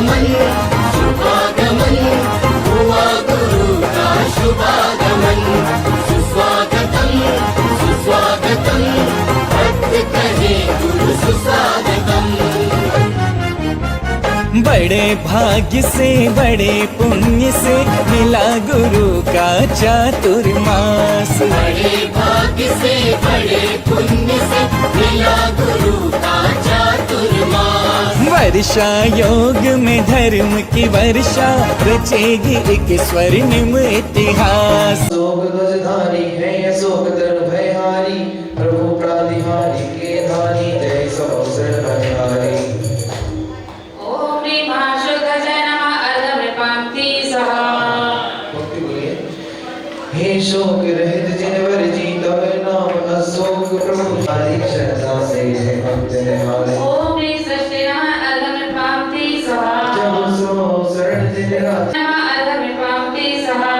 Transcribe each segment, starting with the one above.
शुभागमन शुभागमन हुआ गुरु का शुभागमन। सुस्वागतम सुस्वागतम भक्त कहे गुरु सुस्वागतम। बड़े भाग्य से बड़े पुण्य से मिला गुरु का चातुर्मास। बड़े भाग्य से बड़े पुण्य से मिला गुरु का चातुर्मास। वर्षा योग में धर्म की वर्षा रचेगी एक स्वर्णिम इतिहास। शोक ध्वजधारी है शोक दर भयहारी प्रभु प्रातिहारी के धारी जय सौसर भयहारी। ओम भीमाशुद्धजय नमः अर्धमृपांति सहा। भक्ति बोलिए। हे शोक रहित जिनवर जी तब नाम अशोक प्रभु हरि शरदा से है भक्त निहारे। ओम सृष्टि नमः अर्धमृपांति सहा। जब सो शरण दिन रात नमः अर्धमृपांति सहा।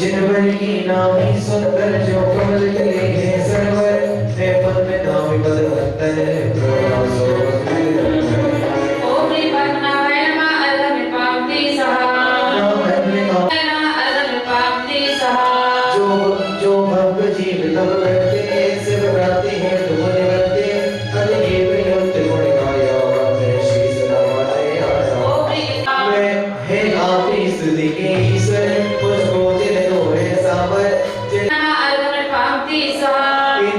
जिनवर की नामी सुंदर जो कमल खिले हैं सरवर है पद में नामी पद अंतर प्रभु सो ओम पद्मनाभाय नमः अर्धमृपांति सहा। नमः अर्धमृपांति सहा। जो भक्त जीव तब करते शिव करते हैं तुम निवरते हरि जीव युक्त गुण गाया मैं शीस नवाए आया। मैं हे आपकी स्तुति के ईश्वर मुझको दिल दोहे सावर नमः अर्धमृपांति सहा।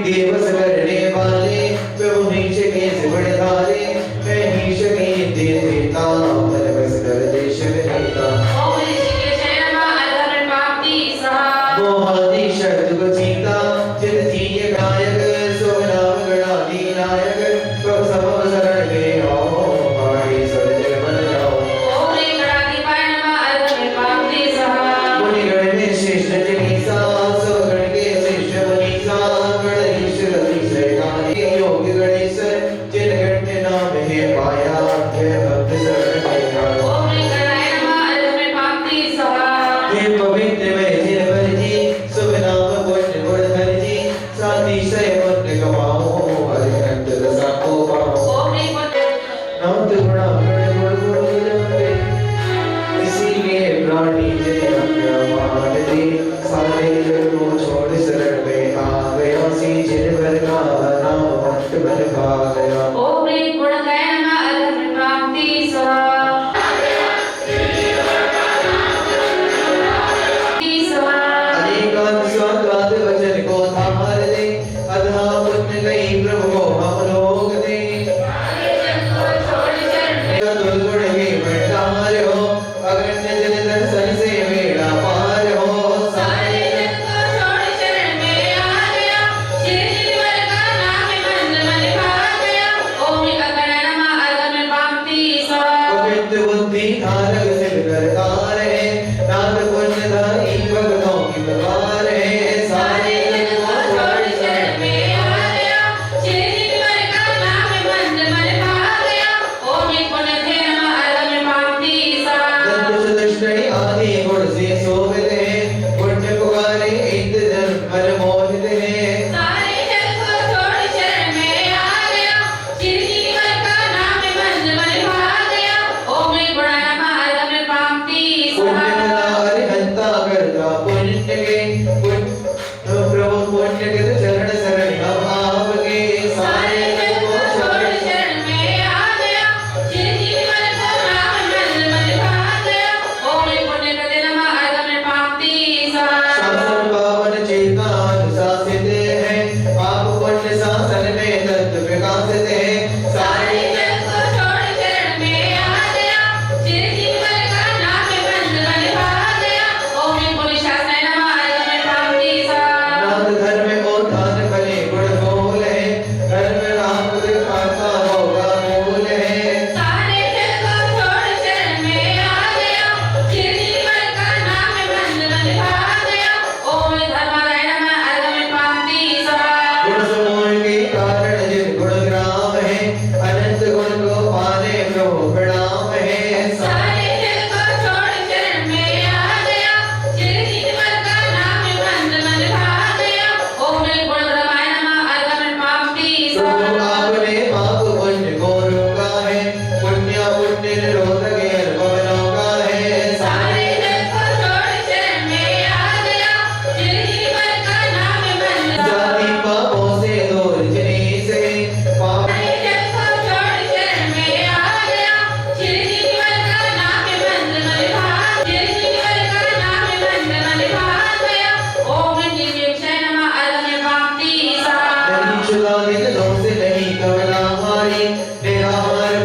दिवस करने वाले प्रभु नीच के सिमड़ धारे मैं नीच के देवता मन बस कर देश नेता। ओम ऋषिकेशाय नमः अर्धमृपांति सहा। मोहादि शब्द को जीता जित जीय गायक सो नाम गणादि नायक प्रभु सब शरण में आओ हमारी सब जग बन जाओ। ओम गणाधिपाय नमः अर्धमृपांति सहा। मुनि गण में श्रेष्ठ जनीसा सब गण के श्रेष्ठ मुनीसा गणेश्वर अतिशय गाने योग गणेश्वर जिन गण के नाम है पाया है भक्त शरण में आओ। ओम गणाय नमः अर्धमृपांति सहा। हे पवित्र में जिनवर जी शुभ नाम पुण्य गुण धर जी साथी से पुण्य कमाओ हरिहंत दशा को पाओ। ओम नाम गुणा गुण गुण गुण गुण इसीलिए प्राणी जय मान दे सारे जग को छोड़ शरण में आ गया सी जिनवर का नाम भक्त बन पा गया। ओम गुणगाय नमः अर्धमृपांति सहा। अनेकांत स्वागत वचन को थार दे अधा पुण्य गई प्रभु को हम लोग दे दुर्गुण के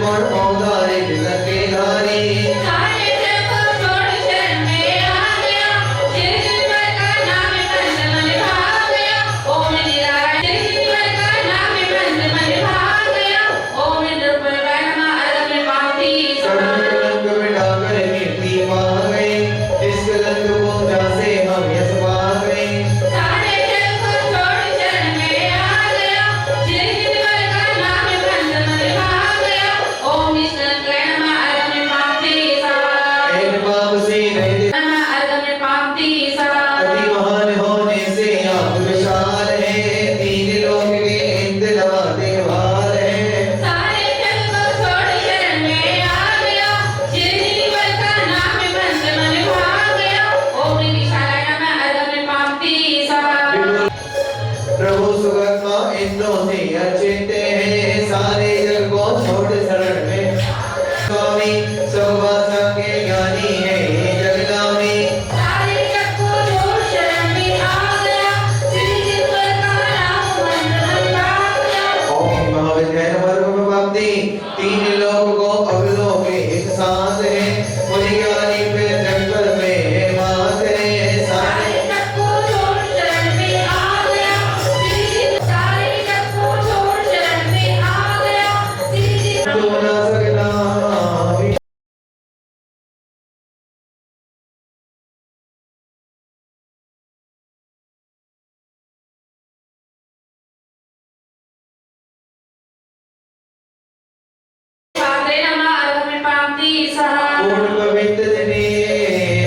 गुण औदारिक सके धारी सारे जग को छोड़ शरण में आ गया श्रीवर का नाम बंद मन भाग गया ओम निराय श्रीवर का नाम बंद मन भाग गया ओम द्रव्य वैनमा अलग पाती कलंक मिटा कर कीर्ति पा गए इस कलंक पूजा से हम यश पा गए सारे जग को छोड़ शरण में आ गया श्रीवर का नाम बंद मन भाग गया ओम निष्कलंक वैनमा अलग पाती एक पाप से रहित अलग पाती अति महान होने से आप विशाल है तीन लोक के इंतजा देखभाल है सारे जग को छोड़ शरण में आ गया श्रीवर का नाम बंद मन भाग गया ओम विशालाय नमः अलग पाती प्रभु सुगमा इंद्रों से अचिंत है सारे जग को छोड़ शरण में स्वामी सर्वभाषा के ज्ञानी है जगदामी सारे जग को छोड़ शरण में आ गया श्रीवर का नाम बंद मन भाग गया ओम महाविद्या नमः भक्ति तीन लोक को अवलोक एक साथ है मुझे ज्ञानी पे जंगल में मात है सारे सारे जग को छोड़ शरण में आ गया सारे जग को छोड़ शरण में आ गया तुम न सकना पात्रे नमः अलग पाती पूर्ण पवित्र दिने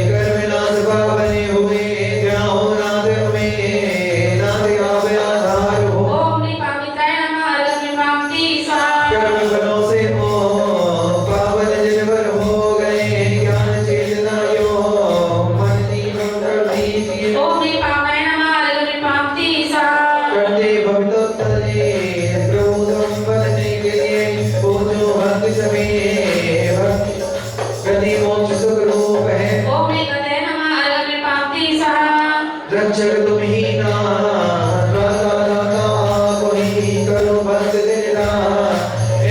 कर्म नाथ बने हुए जाओ नाथ में नाथ आवे आधार हो ओम निपामिताय नमः अलग पाती कर्म फलों से हो पावन जिनवर हो गए ज्ञान चेतना यो मन दीपक कर दीजिए ओम निपामाय नमः अलग पाती करते भक्तोत्तरे प्रभु तुम बनने के लिए पूजो भक्त सभी भक्ति गति मोक्ष सुख रूप है ओम निकते नमः अलग पाती रक्षक तुम ही ना राधा राधा कोई करो भक्त तेरा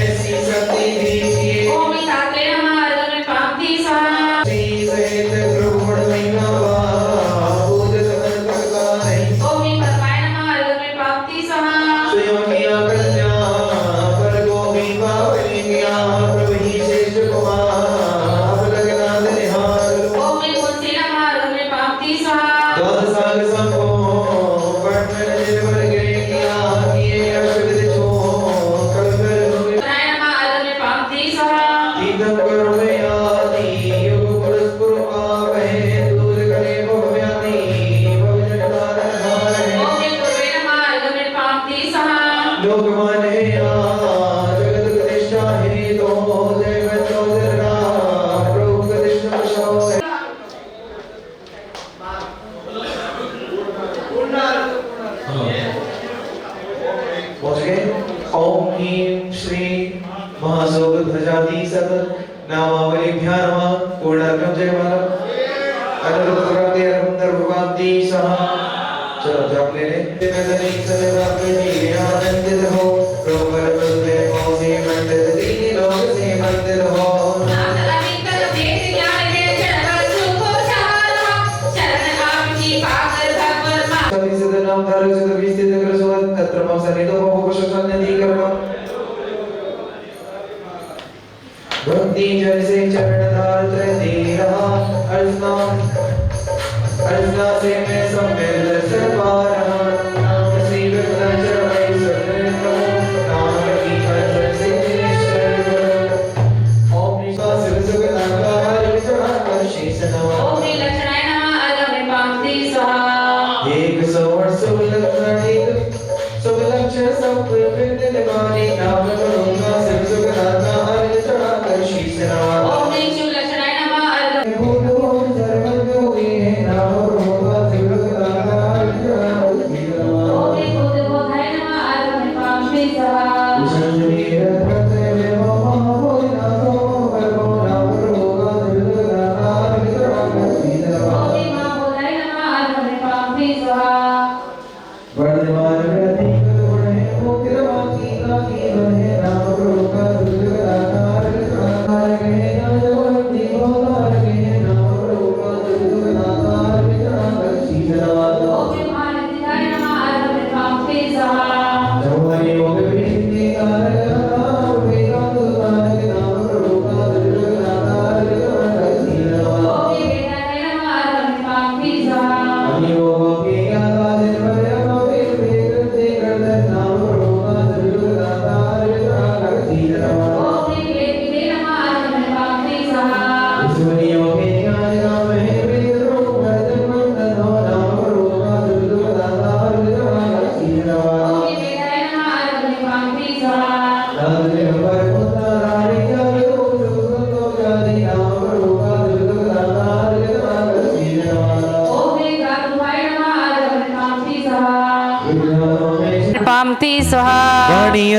ऐसी शक्ति दीजिए ओम नितात्रे नमः अलग पाती श्री सहित प्रभु गुण महिमा पूजित मन करता नहीं ओम निपरमाय नमः अलग पाती स्वयं किया कल्याण पर को भी पावनी किया प्रभु ही शेष कुमार लगना निहार ओम निपुंसी नमः अलग पाती द्वादश साल संभो पढ़ने निर्भर गए किए अशुद्ध छो कल कर नाय नमः अलग पाती ईदम करुणयादि युग पुरुष पुरुपाप है दूर करे भव्यादि भवजन कारण हार है ओम निपुर्वे नमः अलग पाती लोकमान है जगत प्रतिष्ठा है तो जय चौधरा प्रभु कृष्ण शो है पहुंच गए ओम ह्रीं श्री महासोग ध्वजाति सद नामावलिभ्या नमः पूर्णार्घ्यं जयमाला अनुरुद्रकांति अरविंदर भगवती सह चलो जप ले ले नदनी सने बाप जी आनंदित हो रोमर में मौसी मंदिर दीन लोग से मंदिर हो नाथ अमित देश ज्ञान दे जन सुख चारा शरण आपकी पाकर भगवन मा सभी सिद्ध नाम धारक सिद्ध विस्थित कर सुवत तत्र मम सनिधो भव कुशल नदी कर्म भक्ति जन से चरण धार दे रहा अर्चना से मैं सम्मिल सर पा रहा नाम श्री विद्याचर वै सरण करो नाम की अर्चन से निश्चय करो ओम निशा शिव सुख नागा हरि विचरण कर शीश नमः ओम लक्षणाय नमः अलग पाती एक सवर्ण सुलक्षण सब विद्य निवारी नाम करूंगा शिव सुख नागा हरि चढ़ा कर शीश नमः ओम शिव लक्षणाय नमः अलग भूलो सर्वज्ञ हुए नाम करूंगा शिव सुख नागा हरि चढ़ा कर शीश नमः ओम बुद्ध बोधाय नमः अलग पाती शरीर प्रत्यय में मोह भोजनाथो भगवो नाम करूंगा शिव सुख नागा हरि चढ़ा कर शीश नमः ओम मां बोधाय नमः अलग पाती वर्धमान प्रतीक गुण है मुक्ति की बने नाम करूंगा शिव सुख नागा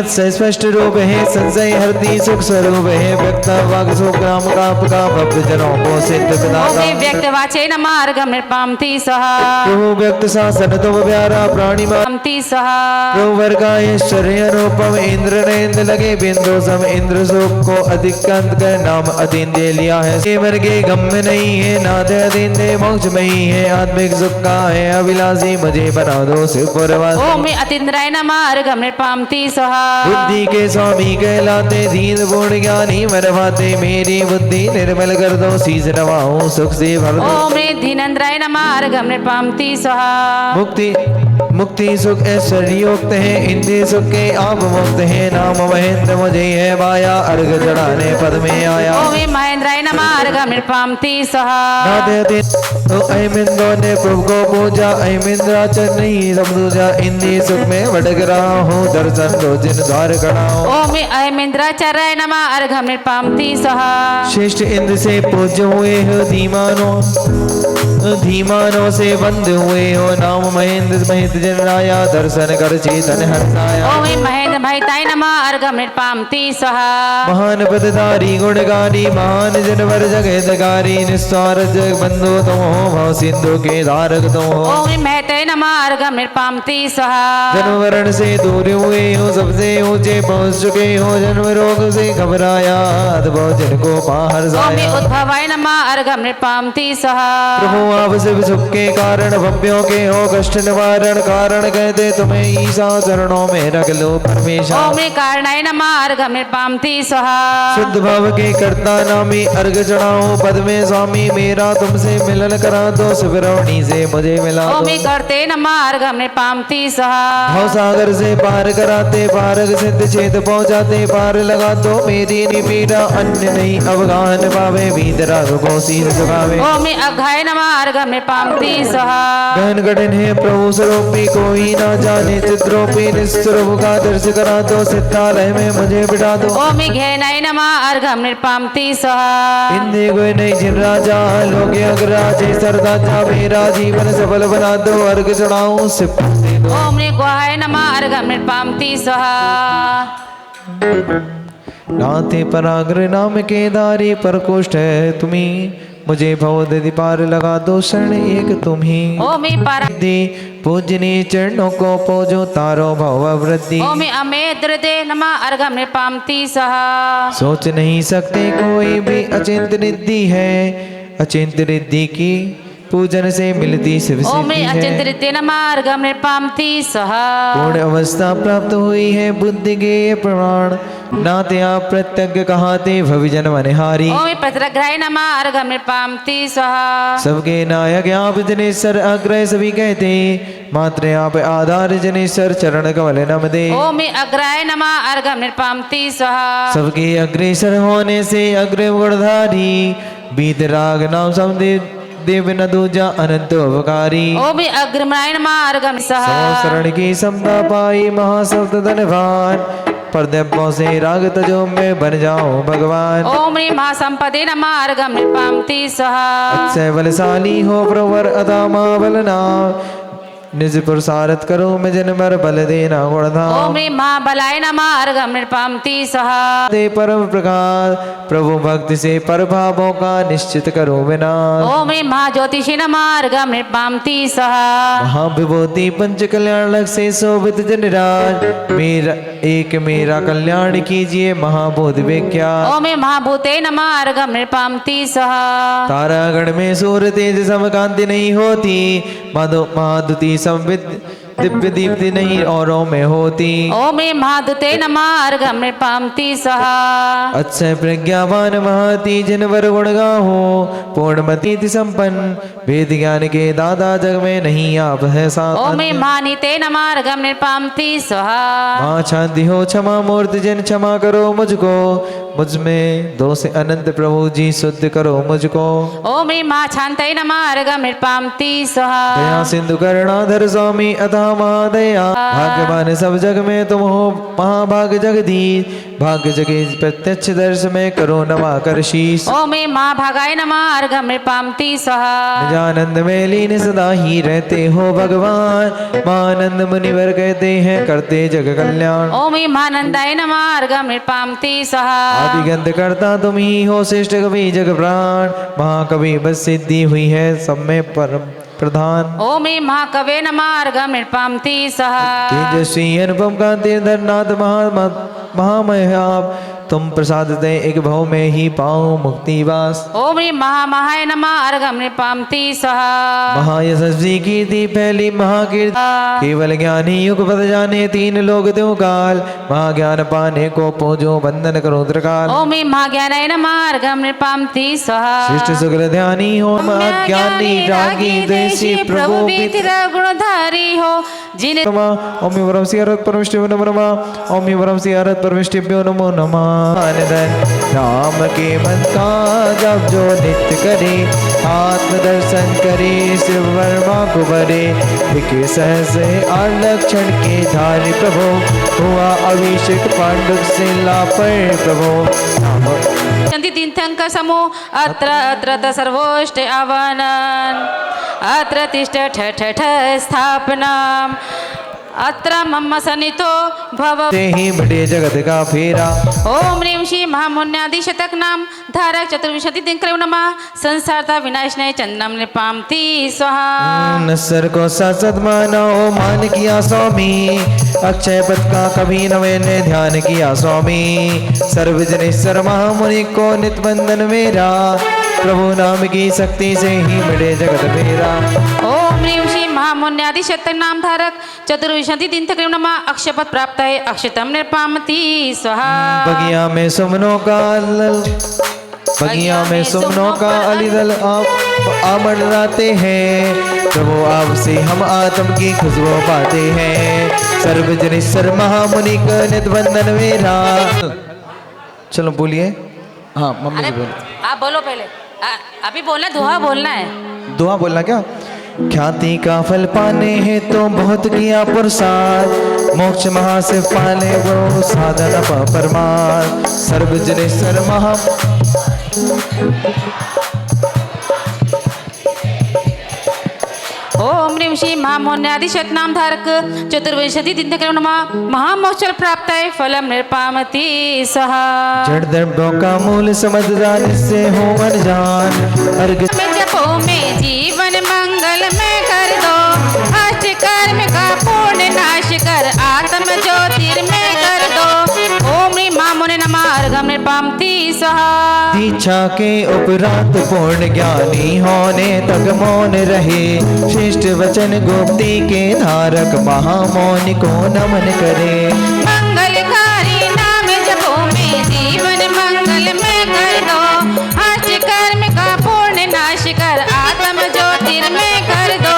स्पष्ट रूप है संशय हरती सुख स्वरूप है व्यक्त वाग सुग्राम काप का भक्त जनों को सिद्ध ओम प्रदाता व्यक्त वाचे नमः अर्घम निर्पामति सहा प्रभु व्यक्त शासन तुम प्यारा प्राणी पामति सहा प्रभु वर का ऐश्वर्य अनुपम इंद्र ने इंद्र लगे बिंदु सम इंद्र सुख को अधिक कंत कर नाम अधीन दे लिया है केवल के गम में नहीं है नाथ अधीन दे मोक्ष में ही है आत्मिक सुख का है अभिलाषी मुझे बना दो शिवपुरवासी ओम अतीन्द्राय नमः अर्घम निर्पामति सहा बुद्धि के स्वामी कहलाते दीन पूर्ण ज्ञानी मरवाते मेरी बुद्धि निर्मल कर दो शीश नवाऊं सुख से भर दो ओम धीनेन्द्राय नमः अर्घम निर्पामति सहा मुक्ति मुक्ति सुख ऐश्वर्य युक्त है इंद्रिय सुख के आप मुक्त है नाम महेंद्र मुझे है माया अर्घ चढ़ाने पद में आया ओम महेंद्राय नमः अर्घम निर्पामति सहा नाथे तो ऐमिंद्रो ने प्रभु को पूजा ऐमिंद्राचर नहीं समझा इंद्रिय सुख में भटक रहा हूँ दर्शन रोज द्वार खड़ा हूँ ओम ऐमिंद्राचार्य नमः अर्घम निर्पामति सहा श्रेष्ठ इंद्र से पूज्य हुए हो धीमानों से बंद हुए हो नाम महेंद्र महित जन राया दर्शन कर चेतन हर्षाया ओम महेंद्र महिताय नमः अर्घम निर्पामति सहा महान पदधारी गुणगारी महान जनवर जगतगारी निस्वार जग बंधु तुम हो भव सिंधु के धारक तुम हो ओम महते नमः अर्घम निर्पामति सहा जन्मवरण से दूर हुए हो सबसे ऊंचे पहुंच चुके हो जन्म रोग से घबराया अद्भुत जन को बाहर ओम जाया उद्भवाय नमः अर्घम निर्पामति सहा प्रभु आप सब सुख के कारण भव्यों के हो कष्ट निवारण कारण कहते तुम्हें ईसा चरणों में रख लो परमेश्वर ओम कारणाय नमः अर्घम निर्पामति सहा शुद्ध भाव के कर्ता नामी अर्घ चढ़ाओ पद में स्वामी मेरा तुमसे मिलन करा दो सुब्रमणी से मुझे मिला ओम दो करते नमः अर्घम निर्पामति सहा भव सागर से पार कराते पारग सिद्ध छेद पहुंचाते पार लगा दो मेरी निपीड़ा अन्य नहीं अवगाहन पावे भीतरा को शीर झुकावे ओम अघाय नमः अर्घम निर्पामति सहा गहन कठिन है प्रभु स्वरूपी कोई ना जाने चित्रोपी निस्वरूप का दर्श करा दो सिद्धालय में मुझे बिठा दो ओम घेनाय नमः अर्घम निर्पामति सहा इंद्र कोई नहीं जिन राजा लोग अग्रराजे सरदाजा मेरा जीवन सफल बना दो अर्घ चढ़ाऊं सिप दे दो ओम गुहाय नमः अर्घम निर्पामति सहा नाथे पराग्र नाम के दारी प्रकोष्ठ है तुम्ही मुझे भवदधि पार लगा दो शरण एक तुम्ही ओम पारा दे पूजनी चरणों को पूजो तारो भव वृद्धि ओम अमे द्रदे नमः अर्घम निर्पामति सहा सोच नहीं सकते कोई भी अचिंत रिद्धि है अचिंत रिद्धि की पूजन से मिलती शिव ओम सिद्धि है अचिंत्य नमः अर्घम निर्पामति सहा पूर्ण अवस्था प्राप्त हुई है बुद्धि के ये प्रमाण नाते आप प्रत्यज्ञ कहाते भविजन वनहारी ओम पत्रग्राय नमः अर्घम निर्पामति सहा सबके नायक आप जनेश्वर अग्रह सभी कहते मात्र आप आधार जनेश्वर चरण कमल नम दे ओम अग्राय नमः अर्घम निर्पामति सहा सबके अग्रेसर होने से अग्र गुणधारी बीत राग नाम समदेव देव न दूजा अनंत उपकारी ओम अग्रमाय नमः अर्घम सहा शरण की समता पाई महाशब्द धनवान परदेपों से राग तजो में बन जाओ भगवान ओम महासंपदे नमः अर्घम निर्पामति सहा अक्षय बलशाली हो प्रवर अदामा बलना निज पुरुषार्थ करो मैं जन्मर बल देना गुणधाम ओम महाबलाय नमः अर्घम निर्पामति सहा दे परम प्रकाश प्रभु भक्ति से पर भावों का निश्चित करो विनाश ओम महाज्योतिषी नमः अर्घम निर्पामति सहा महाविभूति पंच कल्याण लग से शोभित जनराज मेरा कल्याण कीजिए महाबोध विख्यात ओम महाभूते नमः अर्घम निर्पामति सहा तारागण में सूर्य तेज सम कांति नहीं होती महादुति संविद दिव्य दीप्ति नहीं औरों में होती ओम महादुते नमः अर्घम निर्पामति सहा अक्षय प्रज्ञावान महती जनवर गुण गाहो पूर्णमति संपन्न वेद ज्ञान के दादा जग में नहीं आप है साथ ओम महानीते नमः अर्घम निर्पामति सहा माँ शांति हो क्षमा मूर्ति जन क्षमा करो मुझको मुझ में दोष अनंत प्रभु जी शुद्ध करो मुझको। ओम ह्रीं महाछान्ताय नमः अर्घं नृपामति स्वाहा। दया सिंधु करुणाधर स्वामी अथा महादया, भाग्यवान सब जग में तुम हो महाभाग जगदीश, भाग्य जगदीश प्रत्यक्ष दर्श में करो नवा कर शीश। ओम ह्रीं महाभागाय नमः अर्घं नृपामति स्वाहा। निजानंद में लीन सदा ही रहते हो भगवान, महानंद मुनिवर कहते हैं करते जग कल्याण। ओम ह्रीं महानंदाय नमः अर्घं नृपामति स्वाहा। आदि गंध करता तुम ही हो श्रेष्ठ कवि जग प्राण, महाकवि बस सिद्धि हुई है सब में परम प्रधान। ओम ह्रीं महाकवे नमः अर्घं नृपामति स्वाहा। तेजस्वी अनुपम कांति धरनाथ महामहाप, तुम प्रसाद दे एक भव में ही पाओ मुक्ति वास। ओम ह्रीं महामहाय नमः अर्घं नृपामति स्वाहा। महायशस्वी कीर्ति फैली महाकीर्ति, केवल ज्ञानी युग पद जाने तीन लोग त्यों काल, महाज्ञान पाने को पूजो वंदन करो त्रिकाल। ओम ह्रीं महाज्ञानाय नमः अर्घं नृपामति स्वाहा। शिष्ट शुक्ल ध्यानी हो महाज्ञानी रागी देशी प्रभु बीतिर गुणधारी हो जिन। ओम वरम सियारत परमेष्टिभ्यो नमो नमः। ओम वरम सियारत परमेष्टिभ्यो नमो नमः। राम के मन का जब जो नित्य करे, आत्म दर्शन करे शिव वर्मा को बरे, दिखे सहस आलक्षण के धारी प्रभु, हुआ अभिषेक पांडुक से लापर प्रभु। चंदी तीर्थंक समो अत्र सर्वोष्ट आवानन, अत्र तिष्ठ ठठ स्थापनाम, अत्र मम सनितो भव ते ही बड़े जगत का फेरा। ओम ह्रीं श्री महामुन्यादि शतक नाम धारक चतुर्विंशति दिन क्रम नमः संसारता विनाशनाय चंदनम नृपामति स्वाहा। नसर को सत मानो मान किया स्वामी, अक्षय पद का कभी न मैंने ध्यान किया स्वामी, सर्वजनेश्वर महामुनि को नित बंधन मेरा, प्रभु नाम की शक्ति से ही बड़े जगत मेरा। ओम ह्रीं श्री महामुन्यादि शतक नाम धारक चतुर्विंशति दिन क्रम नमः अक्षयपद प्राप्त है अक्षतम नृपामति स्वाहा। बगिया में सुमनों का बगिया में सुमनों का अलीदल आप आमंडराते हैं, प्रभु आपसे हम आत्म की खुशबू पाते हैं, सर्वजनेश्वर महामुनि का नित बंधन मेरा। चलो बोलिए। हाँ मम्मी जी बोलो। आप बोलो पहले, अभी बोलना, दुआ बोलना है। दुआ बोलना क्या? ख्याति का फल पाने हैं तो बहुत किया पुरुषार्थ, मोक्ष महा से पाले वो साधन परमार्थ, सर्वजनेश्वर महा। ओम ह्रीं श्री महामुन्यादि शतनाम धारक चतुर्विंशति दिन क्रम नमः महामोक्ष प्राप्त है फलम नृपामति स्वाहा। जड़ दर्दों का मूल समझ जाने से हो अनजान, अर्घ में जपो में जीवन मंगल में कर दो, अष्ट कर्म का पूर्ण नाश कर आत्म ज्योतिर्मय कर दो। ओम ह्रीं महामुने नमः अर्घं नृपामति स्वाहा। दीक्षा के उपरांत पूर्ण ज्ञानी होने तक मौन रहे, श्रेष्ठ वचन गुप्ति के धारक महामौनि को नमन करे। मंगलकारी नाम जपो में जीवन मंगल में कर दो, अष्ट कर्म का पूर्ण नाश कर आत्म ज्योतिर्मय कर दो।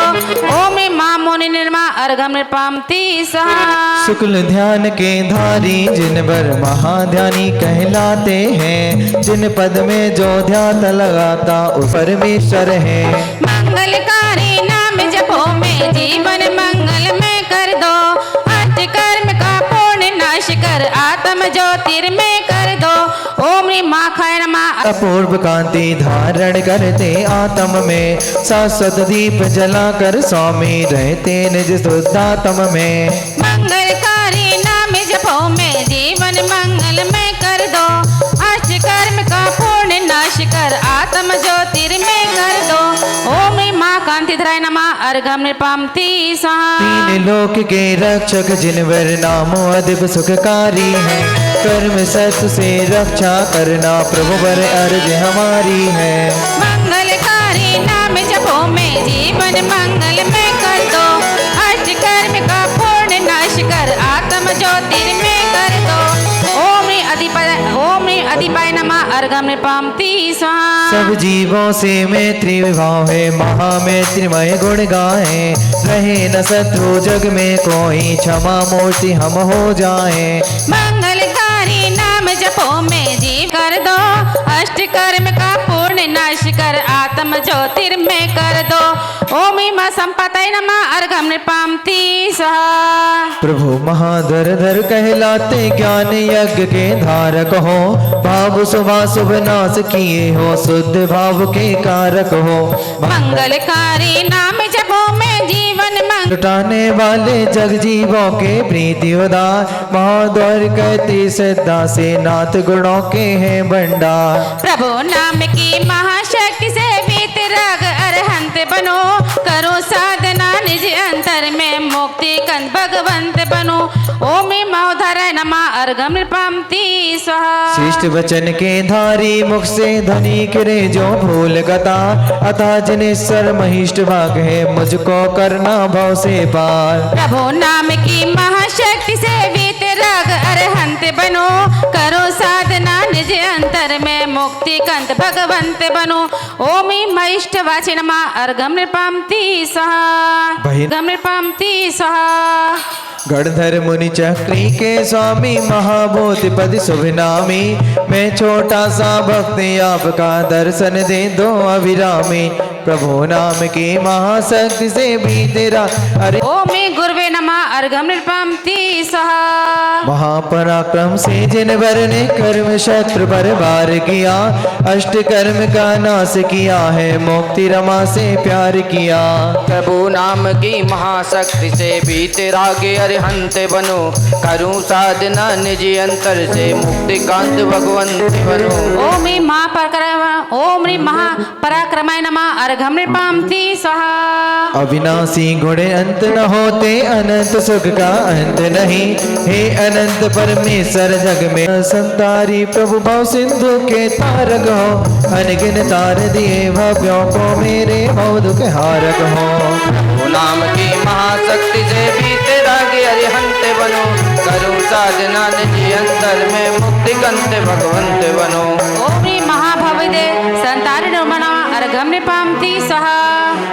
ओम ह्रीं महामुनि निर्मा अर्घं नृपामति स्वाहा। शुक्ल ध्यान के धारी जिन बर महाध्यानी कहलाते हैं, जिन पद में जो ध्यान लगाता उस परमेश्वर है। मंगलकारी नाम जपो में जीवन मंगल में कर दो, अष्ट कर्म का पूर्ण नाश कर आत्म ज्योतिर्मय कर दो। ओम ह्रीं महाखाय नमः। अपूर्व कांति धारण करते आत्म में, शाश्वत दीप जलाकर स्वामी रहते निज शुद्धात्म में। मंगलकारी नाम जपो में जीवन मंगल में कर दो, अष्ट कर्म का पूर्ण नाश कर आत्म ज्योतिर्मय कर दो। ओम ह्रीं महाकांति धराय नमः अर्घं नृपामति स्वाहा। तीन लोक के रक्षक जिन वर नामो अधिप सुखकारी है, कर्म सत्य से रक्षा करना प्रभु वर अर्ज हमारी है। मंगलकारी नाम जपो में जीवन मंगल में कर दो, अष्ट कर्म का पूर्ण नाश कर आत्म ज्योतिर्मय कर दो। ओम ह्रीं अधिपाय नमः अर्घं नृपामति स्वाहा। सब जीवों से मैत्री भाव है, महामैत्रीमय गुण गाए, रहे न शत्रु जग में कोई, क्षमा मूर्ति हम हो जाए। मंगलकारी नाम नाम जपो में जीव कर दो, अष्ट कर्म का पूर्ण नाश कर आत्म ज्योतिर्मय कर दो। ओम इमा संपतये नमः अर्घम नृपामति स्वाहा। प्रभु महाधर कहलाते ज्ञान यज्ञ के धारक हो, भाव शुभ नाश किए हो, शुद्ध भाव के कारक हो। मंगलकारी नाम जपो में जीवन मंगल लुटाने वाले जग जीवों के प्रीति उदार, महाद्वार कहती श्रद्धा से नाथ गुणों के हैं भंडार। प्रभु नाम की महाशक्ति से वीतराग अरहंत बनो, करो साधना निज अंतर में मुक्ति कंद भगवंत बनो। ओम महोधराय नमः अर्घम नृपामति स्वाहा। श्रेष्ठ वचन के धारी मुख से ध्वनि करे जो भूल गता, अतः जनेश्वर महिष्ठ भाग है मुझको करना भव से पार। प्रभु नाम की महाशक्ति से वीतराग अरहंत बनो, करो साधना निज अंतर में मुक्ति कंद भगवंत बनो। ओम महिष्ठ वाचे नमः अर्घम नृपामति स्वाहा। अर्घम नृपामति स्वाहा। गणधर मुनि चक्री के स्वामी महाभूति पद शुभ नामी, मैं छोटा सा भक्त आपका दर्शन दे दो अभिरामी। प्रभु नाम की महाशक्ति से भी तेरा अरे ओम गुरुवे नमः अर्घम नृपामति स्वाहा। महापराक्रम से जिन वर ने कर्म शत्रु पर वार किया, अष्ट कर्म का नाश किया है, मुक्ति रमा से प्यार किया। प्रभु नाम की महाशक्ति से भी तेरा गे अरिहंत बनो, करूं साधना निज अंतर से मुक्ति कांत भगवंत बनो। ओम महापराक्रमाय नमः अर्घम नृपामति स्वाहा। अविनाशी गुण अंत न होते, अनंत सुख का अंत नहीं, हे अनंत परमेश्वर जग में संतारी प्रभु भव सिंधु के तारक हो, अनगिन तार दिए भव्यों को मेरे भव दुख हारक हो। प्रभु नाम की महाशक्ति से भी तेरा गे अरिहंत बनो, करूं साधना निज अंतर में मुक्ति कंत भगवंत बनो। ओम महाभवदे संतारिण अर्घम नृपामति स्वाहा।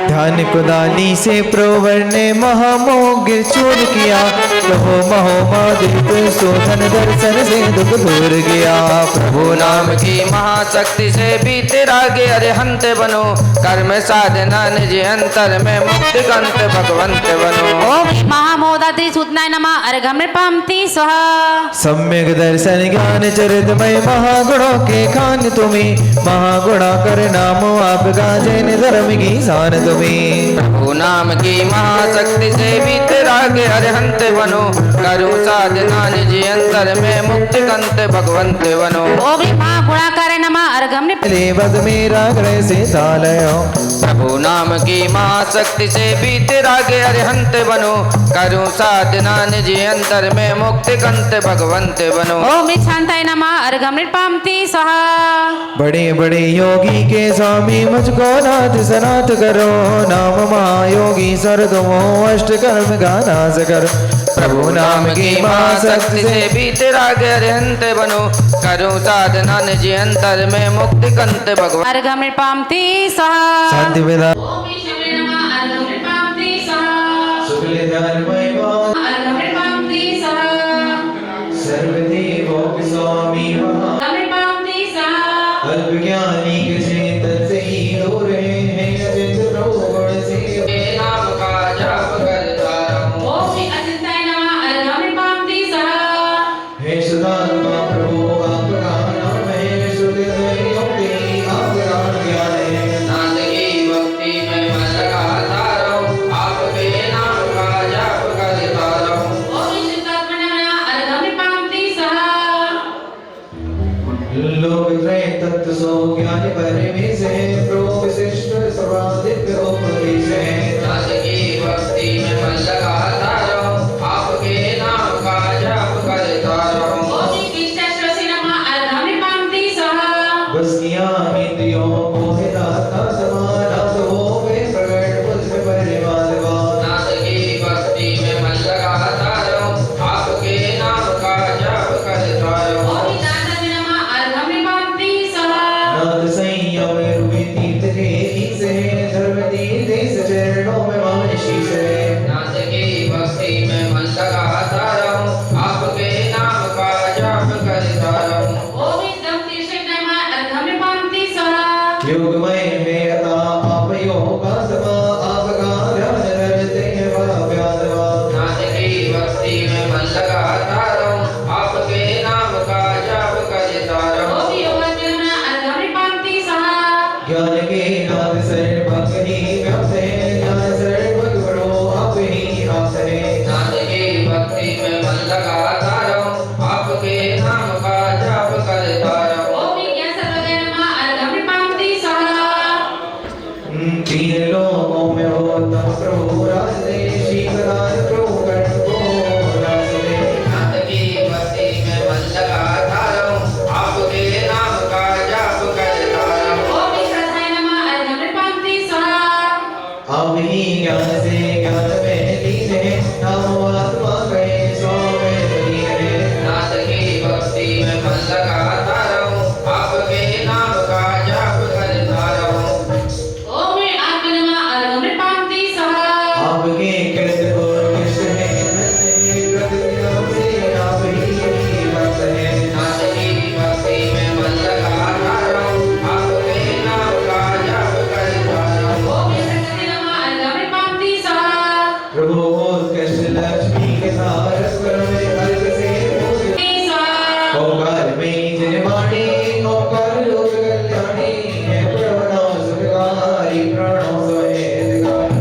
ध्यान कुदानी से प्रोवर ने महामोह गिर चूर किया, प्रभु महो मादित शोधन दर्शन से दुख दूर गया। प्रभु नाम की महाशक्ति से भी तेरा गे अरिहंत बनो, कर्म साधना निज अंतर में मुक्ति कंत भगवंत बनो। ओम महामोदाद्रि सूतनाय नमः अर्घम नृपामति स्वाहा। सम्यक दर्शन ज्ञान चरितमय महागुणों के खान तुम्हें, महागुणा कर नामो आपका जैन धर्म की शान तुम्हें। प्रभु नाम की महाशक्ति से भी तेरा गे अरिहंत बनो, करूं साधना निज अंतर में मुक्ति कंत भगवंत बनो। ओम महागुणाकार नमः अर्घम बद मेरा ग्रह से तालयो। प्रभु नाम की महाशक्ति से भी तेरा गे अरिहंत बनो, करूं साधना निज अंतर में मुक्ति कंत भगवंत बनो। ओम शांताय नमः अर्घम नृपामति स्वाहा। बड़े बड़े योगी के स्वामी मुझको नाथ सनाथ करो, नाम महायोगी सर तुमो अष्ट कर्म का नाश करो। प्रभु नाम की महाशक्ति से भी तेरा गे अरिहंत बनो, करूं साधना निज अंतर में मुक्ति कंत भगवंत। अर्घम नृपामति स्वाहा। शांति विदा ओम शिवे नमः अर्घम नृपामति स्वाहा। शुक्ल ध्यान महिमा अर्घम नृपामति स्वाहा। सर्वदेवों के स्वामी महा अर्घम नृपामति स्वाहा। अल्प ज्ञानी के चेतन से ही दूर हैं, अचिंत प्रभु गुण से नाम का जाप करता रहूं। ओम अचिंताय नमः अर्घम नृपामति स्वाहा। हे सदात्मा प्रभु आपका नाम है, शुद्ध योगी आपका ज्ञान है। नाथ की भक्ति में मन लगाता रहूं, आपके नाम का जाप करता रहूं। ओम शुद्धात्मा नमः अर्घम नृपामति स्वाहा। लोक त्रय तत्व सो ज्ञान परिवेश है, प्रभु विशिष्ट सर्वाधिक उपदेश है। नाथ की भक्ति में मन लगाता रहूं, आपके नाम का जाप करता रहूं। ओम विष्णुश्वसी नमः अर्घम नृपामति स्वाहा। बस किया इंद्रियों को हिलाता समाना, तो हो गए प्रकट मुझ परिवार। नाथ की भक्ति में मन लगाता रहूं, आपके नाम का जाप करता रहूं। ओम दानव नमः अर्घम नृपामति स्वाहा। नाथ संयम रूपी तीर्थ के ईश है, धर्म तीर्थ चरणों में मान शीश है। नाथ की भक्ति में मन लगाता रहूं, आपके नाम का जाप करता रहूं। योगमय है अता आप योगा समा आपका ध्यान करते हैं व्याधवा नाथ की भक्ति में मन लगाता रहूं आपके नाम का जाप करता रहूं ज्ञान के नाथ शरण भक्त ही व्यास है ज्ञान शरण भक्त बड़ो आप ही आस है नाथ की भक्ति में मन लगाता रहूं आपके नाम का जाप करता रहूं तीन लोगों में हो तम प्रभु राज दे शीतलाल प्रभु कर्ण को राज दे नाथ की भक्ति में मन लगाता रहूं आपके नाम का जाप करता रहूं आप ही ज्ञान से ज्ञान में लीन है नाम आत्मा कहे सौ में लीन है नाथ की भक्ति में मन लगाता रहूं आपके नाम का जाप करता रहूं आपके कृत और कृष्ण है नन्हे कृत नाम से आप ही भक्त है नाथ की भक्ति में मन लगाता रहूं आपके नाम का जाप करता रहूं प्रभु कृष्ण लक्ष्मी के सारस में अर्घ से ओंकार में जिन वाणी ओंकार लोक कल्याणी है प्रणव सुखकारी प्रणव सोहेतकारी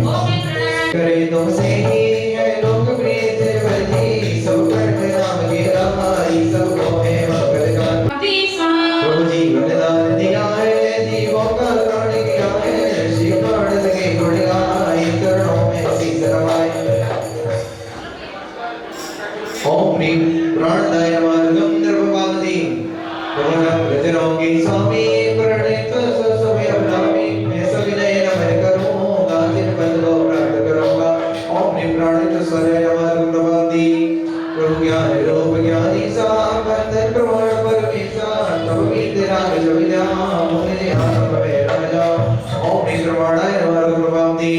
करे तुमसे ही है लोक प्रिय त्रिवली सब कंठ नाम के रामाई सबको है मंगलकार प्रभु जीवन दान दिया है जीवों का प्राण किया है श्री प्राण लगे गुण गाए चरणों में शीश नवाए ओम ह्रीं प्राणदाय मार्गम निर्भवादी भगवान प्रतिरोगी स्वामी प्रणित समय अभिरामी मैं सविनय नमन करूंगा जिन पद को प्राप्त करूंगा ओम ह्रीं प्राणित स्वरय मार्गम निर्भवादी प्रभु ज्ञान रूप ज्ञानी सा बंधन प्रमाण परमेशा तब भी तेरा विद्या मुझे आत्म में राजा ओम ह्रीं प्रमाणाय मार्गम निर्भवादी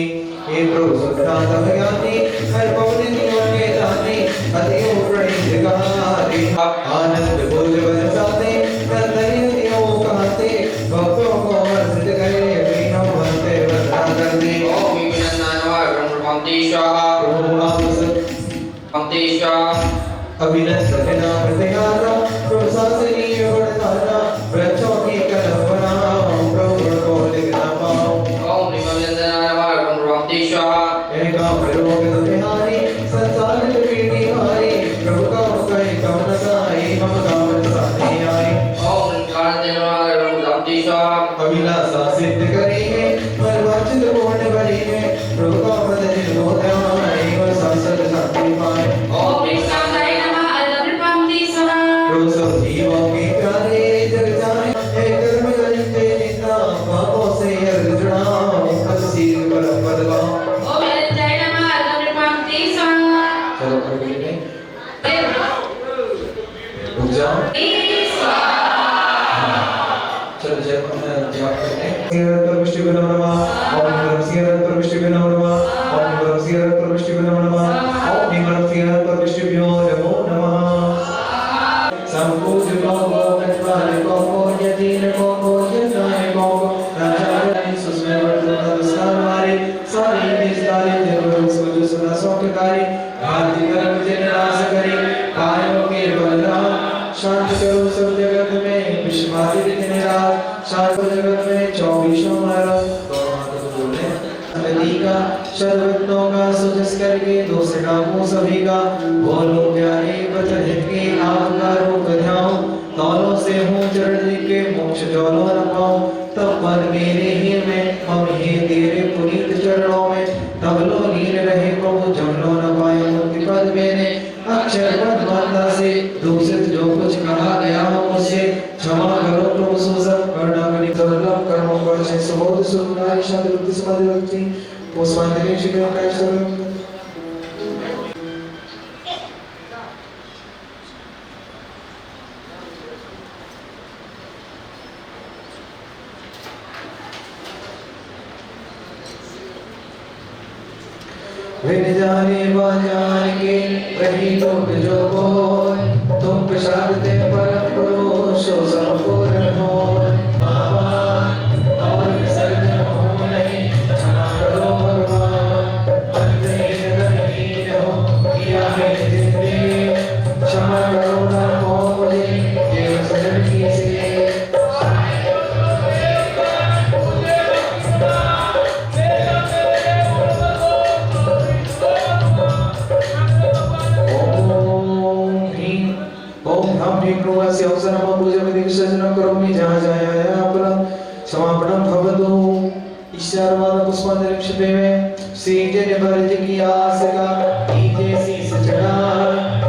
हे प्रभु सुधांत ज्ञानी हर पवन जीवन के दानी अति प्रणित कहानी आनंद बोझ बरसाते नंदनियों कहते भक्तों को हर्षित करे वीणों बनते वंदना करते ओम विघ्ननाथवागं पंक्ति स्वाहा प्रभु आप पंक्ति स्वाहा अभिनंदन नाम दयारा प्रशासनीय गुणधारा वृक्षों की कलम बनाओ प्रभु को लिखना पाओ ओम विघ्ननाथवागं पंक्ति स्वाहा एका प्रलोक बिहारी संसार पीढ़ी हारी प्रभु का कहे कम न साई मम कामन साधे आए ओम कांतिवागं पंक्ति स्वाहा अभिलाषा सिद्ध करेंगे मनवांछित पूर्ण करेंगे प्रभु का पद दिल को ध्याए वह संसद शांति पाए प्रभु सब जीवों के प्यारे जग जाए हे कर्म करते निंदा पापों से अर्घ चढ़ाओ पद सील पर पद गाओ चलो कर लेंगे रुक जाओ चलो जय जवाब करते हैं सिरत पर विष्णु को नमः ओम नमः सिरत पर विष्णु को नमः ओम नमः सिरत पर विष्णु को नमः ओम नमः सिरत पर विष्णु को नमः संपूज को कटवाले को यदीन को यदाय को राजाय सुस्मे वर्तन नमस्कार हमारे सारे निस्तारे जरूर सुजो सुना सौख्यकारी भारती कर्म जिन नाश करे कायों के बलराम शांत करो सब जगत में विश्वादित निराश शांत जगत में 24 मारा नदी का शरबतों का सुजस करके दूसरे नामों सभी का बोलो प्यारे वचन हित के आपका रूप ध्याओ तौलों से हूँ चरण के मोक्ष जौलो न पाओ तब मन मेरे ही में हम ही तेरे पुनीत चरणों में तब लो लीन रहे प्रभु जब लो न पाए मुक्ति पद मैंने अक्षर पद माता से दूषित जो कुछ कहा गया हो मुझसे क्षमा करो प्रभु सुसम करुणा करी दुर्लभ कर्मों पर से सुबोध सुनाई शांति बुद्धि समाधि भक्ति पोस्मांतरे शिकरण का शरण विन जाने बाजार के रही लोग जो बोल तुम प्रसाद ते परम पुरुष संपूर्ण हो ओम ब्राह्मणे प्रणवस्य अवसरम पूजयामि विसर्जनं करोमि जहाँ जाया अपराध समापनं भवतु ईश्वरवाद पुष्पांजलि क्षिपेमे श्री जय वर्ज की आसका ईजे शीस चढ़ा